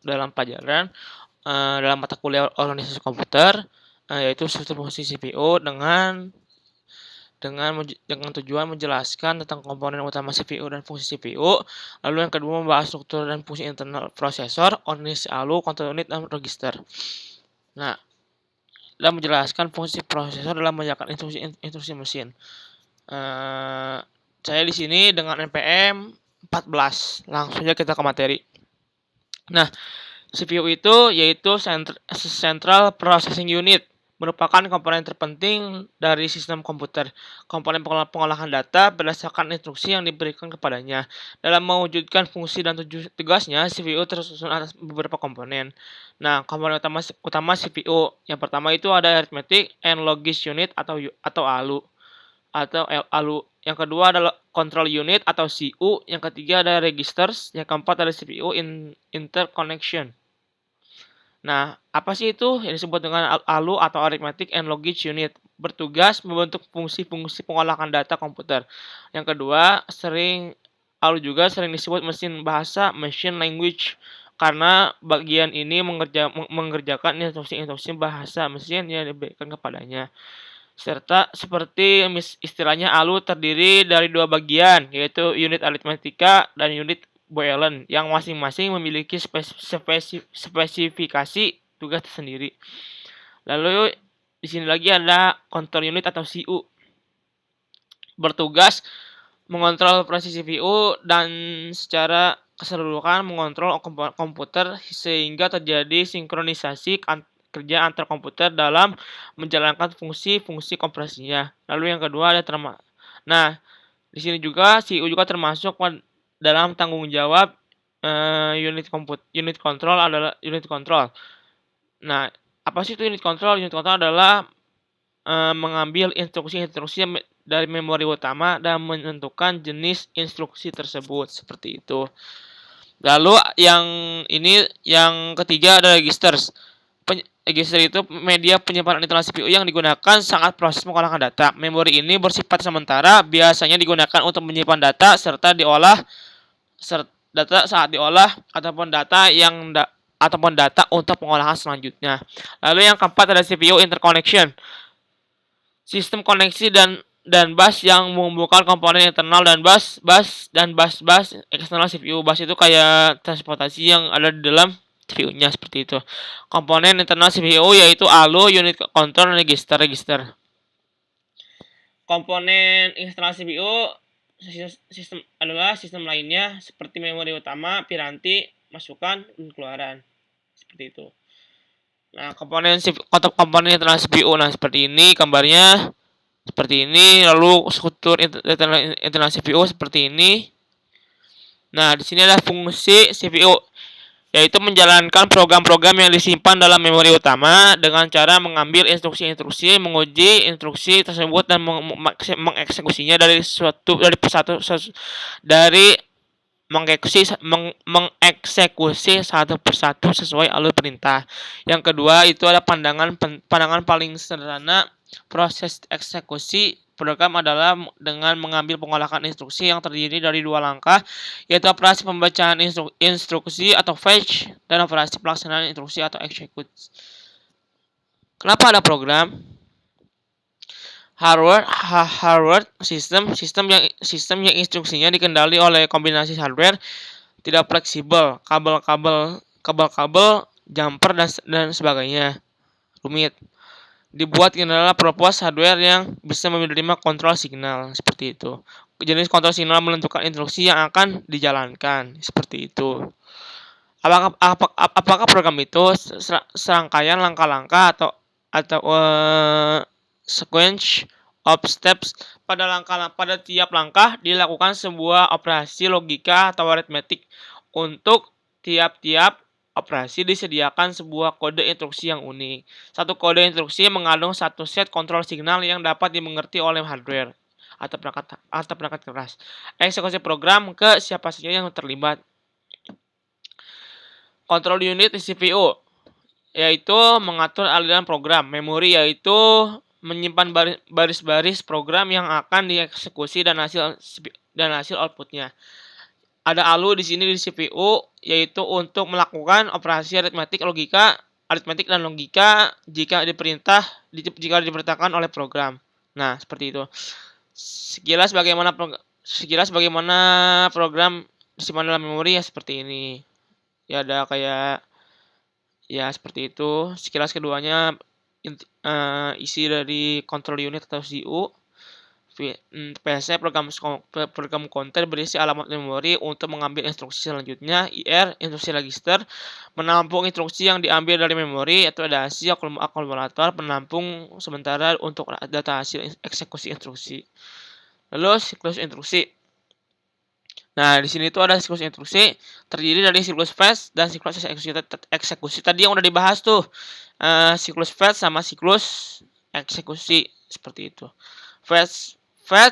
dalam pelajaran dalam mata kuliah organisasi komputer, yaitu struktur fungsi CPU dengan tujuan menjelaskan tentang komponen utama CPU dan fungsi CPU. Lalu yang kedua membahas struktur dan fungsi internal prosesor, organisasi ALU, kontrol unit, dan register. Nah, dan menjelaskan fungsi prosesor dalam menjalankan instruksi mesin. Saya di sini dengan NPM 14. Langsung saja kita ke materi. Nah, CPU itu yaitu Central Processing Unit, merupakan komponen terpenting dari sistem komputer. Komponen pengolahan data berdasarkan instruksi yang diberikan kepadanya. Dalam mewujudkan fungsi dan tugasnya, CPU tersusun atas beberapa komponen. Nah, komponen utama CPU yang pertama itu ada Arithmetic and Logic Unit atau ALU. Yang kedua adalah Control Unit atau CU. Yang ketiga ada Registers. Yang keempat ada CPU Interconnection. Nah, apa sih itu yang disebut dengan ALU atau Arithmetic and Logic Unit? Bertugas membentuk fungsi-fungsi pengolahan data komputer. Yang kedua, ALU juga sering disebut mesin bahasa, machine language, karena bagian ini mengerjakan instruksi-instruksi bahasa mesin yang diberikan kepadanya. Serta seperti istilahnya ALU terdiri dari dua bagian, yaitu unit aritmatika dan unit Boolean yang masing-masing memiliki spesifikasi tugas tersendiri. Lalu di sini lagi ada control unit atau CU. Bertugas mengontrol operasi CPU dan secara keseluruhan mengontrol komputer sehingga terjadi sinkronisasi kerja antar komputer dalam menjalankan fungsi-fungsi operasinya. Lalu yang kedua ada Nah, di sini juga CU juga termasuk dalam tanggung jawab unit control adalah unit control. Nah, apa sih itu unit control? Unit control adalah mengambil instruksi-instruksi dari memori utama dan menentukan jenis instruksi tersebut, seperti itu. Lalu yang ketiga ada registers. Register itu media penyimpanan internal CPU yang digunakan saat proses pengolahan data. Memori ini bersifat sementara, biasanya digunakan untuk menyimpan data saat diolah ataupun data untuk pengolahan selanjutnya. Lalu yang keempat ada CPU interconnection. Sistem koneksi dan bus yang menghubungkan komponen internal dan bus eksternal CPU. Bus itu kayak transportasi yang ada di dalam CPU-nya, seperti itu. Komponen internal CPU yaitu ALU, unit control, register. Komponen eksternal CPU adalah sistem lainnya seperti memori utama, piranti, masukan, dan keluaran. Seperti itu. Nah, komponen internal CPU seperti ini gambarnya. Seperti ini, lalu struktur internal CPU seperti ini. Nah, di sini ada fungsi CPU, yaitu menjalankan program-program yang disimpan dalam memori utama dengan cara mengambil instruksi-instruksi, menguji instruksi tersebut dan mengeksekusinya mengeksekusi satu persatu sesuai alur perintah. Yang kedua itu ada pandangan paling sederhana. Proses eksekusi program adalah dengan mengambil pengolahan instruksi yang terdiri dari dua langkah, yaitu operasi pembacaan instruksi atau fetch dan operasi pelaksanaan instruksi atau execute. Kenapa ada program? Hardware sistem yang instruksinya dikendali oleh kombinasi hardware tidak fleksibel, kabel, jumper dan sebagainya. Rumit. Dibuat kendala propose hardware yang bisa menerima kontrol signal, seperti itu. Jenis kontrol signal menentukan instruksi yang akan dijalankan, seperti itu. Apakah program itu serangkaian langkah-langkah atau sequence of steps? Pada tiap langkah dilakukan sebuah operasi logika atau aritmetik. Untuk tiap-tiap operasi disediakan sebuah kode instruksi yang unik. Satu kode instruksi mengandung satu set kontrol signal yang dapat dimengerti oleh hardware atau perangkat keras. Eksekusi program ke siapa saja yang terlibat. Control unit di CPU yaitu mengatur aliran program. Memori yaitu menyimpan baris-baris program yang akan dieksekusi dan hasil outputnya. Ada ALU di sini di CPU, yaitu untuk melakukan operasi aritmetik dan logika jika diperintahkan oleh program. Nah, seperti itu. Sekilas bagaimana program disimpan dalam memori ya seperti ini. Ya ada kayak ya seperti itu. Sekilas keduanya isi dari control unit atau CU. PC program counter berisi alamat memori untuk mengambil instruksi selanjutnya. IR instruksi register menampung instruksi yang diambil dari memori, atau ada ASI akumulator penampung sementara untuk data hasil eksekusi instruksi. Lalu siklus instruksi. Nah, di sini tuh ada siklus instruksi terdiri dari siklus fetch dan siklus eksekusi. Tadi yang udah dibahas tuh. Siklus fetch sama siklus eksekusi seperti itu. Fetch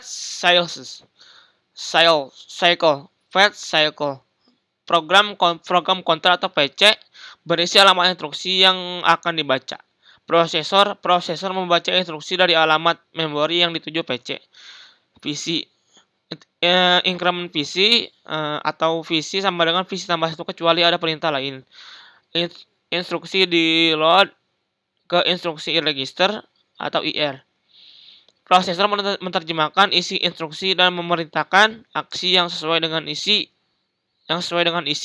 cycle. Program counter atau PC berisi alamat instruksi yang akan dibaca. Prosesor membaca instruksi dari alamat memori yang dituju PC. VC increment VC atau VC sama dengan VC tambah 1 kecuali ada perintah lain. Instruksi di load ke instruksi register atau IR. Prosesor menerjemahkan isi instruksi dan memerintahkan aksi yang sesuai dengan isi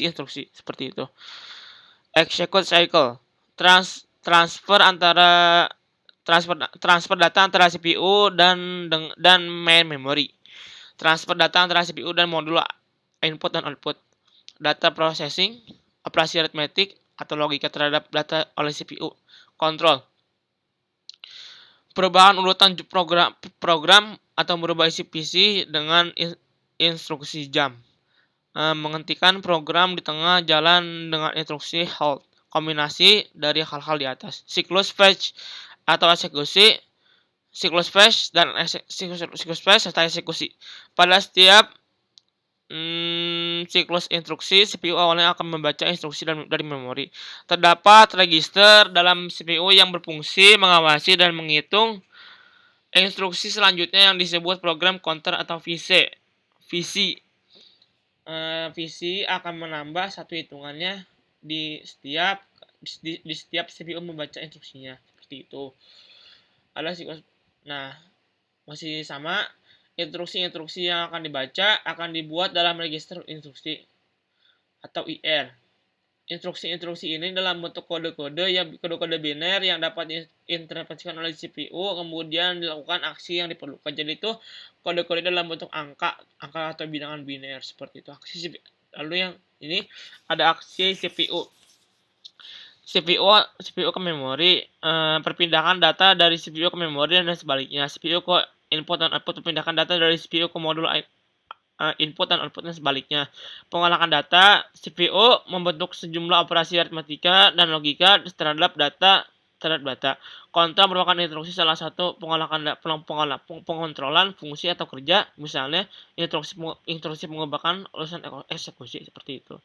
instruksi seperti itu. Execute cycle. Transfer data antara CPU dan main memory. Transfer data antara CPU dan modul input dan output. Data processing, operasi aritmetik atau logika terhadap data oleh CPU. Control. Perubahan urutan program atau merubah isi PC dengan instruksi jump. Menghentikan program di tengah jalan dengan instruksi halt. Kombinasi dari hal-hal di atas. Siklus fetch atau eksekusi. Siklus fetch serta eksekusi. Pada setiap siklus instruksi, CPU awalnya akan membaca instruksi dari memori. Terdapat register dalam CPU yang berfungsi mengawasi dan menghitung instruksi selanjutnya yang disebut program counter atau VC. VC akan menambah satu hitungannya di setiap CPU membaca instruksinya. Seperti itu. Ada siklus. Nah, masih sama. Instruksi-instruksi yang akan dibaca akan dibuat dalam register instruksi atau IR. Instruksi-instruksi ini dalam bentuk kode-kode biner yang dapat diinterpretasikan oleh CPU, kemudian dilakukan aksi yang diperlukan. Jadi itu kode-kode dalam bentuk angka atau bilangan biner seperti itu. Lalu yang ini ada aksi CPU ke memori, perpindahan data dari CPU ke memori dan sebaliknya. CPU ke input dan output, perpindahan data dari CPU ke modul input dan output dan sebaliknya. Pengolahan data, CPU membentuk sejumlah operasi aritmetika dan logika terhadap data. Kontrol merupakan instruksi salah satu pengontrolan fungsi atau kerja, misalnya instruksi pengubahkan urusan eksekusi seperti itu.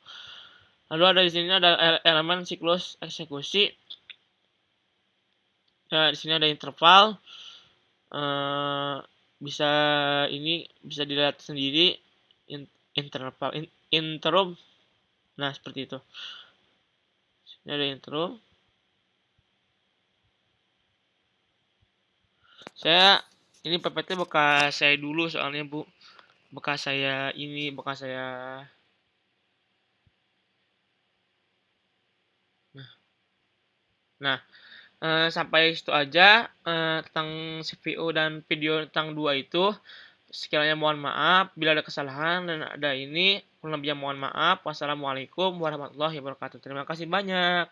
Lalu ada di sini ada elemen siklus eksekusi. Nah, di sini ada interval. Bisa dilihat sendiri interval interum. Nah, seperti itu. Ini ada interum. Ini PPT bekas saya dulu soalnya, Bu. Bekas saya. Nah, sampai situ aja tentang CPU dan video tentang dua itu. Sekiranya mohon maaf bila ada kesalahan dan ada ini, kurang lebihnya mohon maaf. Wassalamualaikum warahmatullahi wabarakatuh. Terima kasih banyak.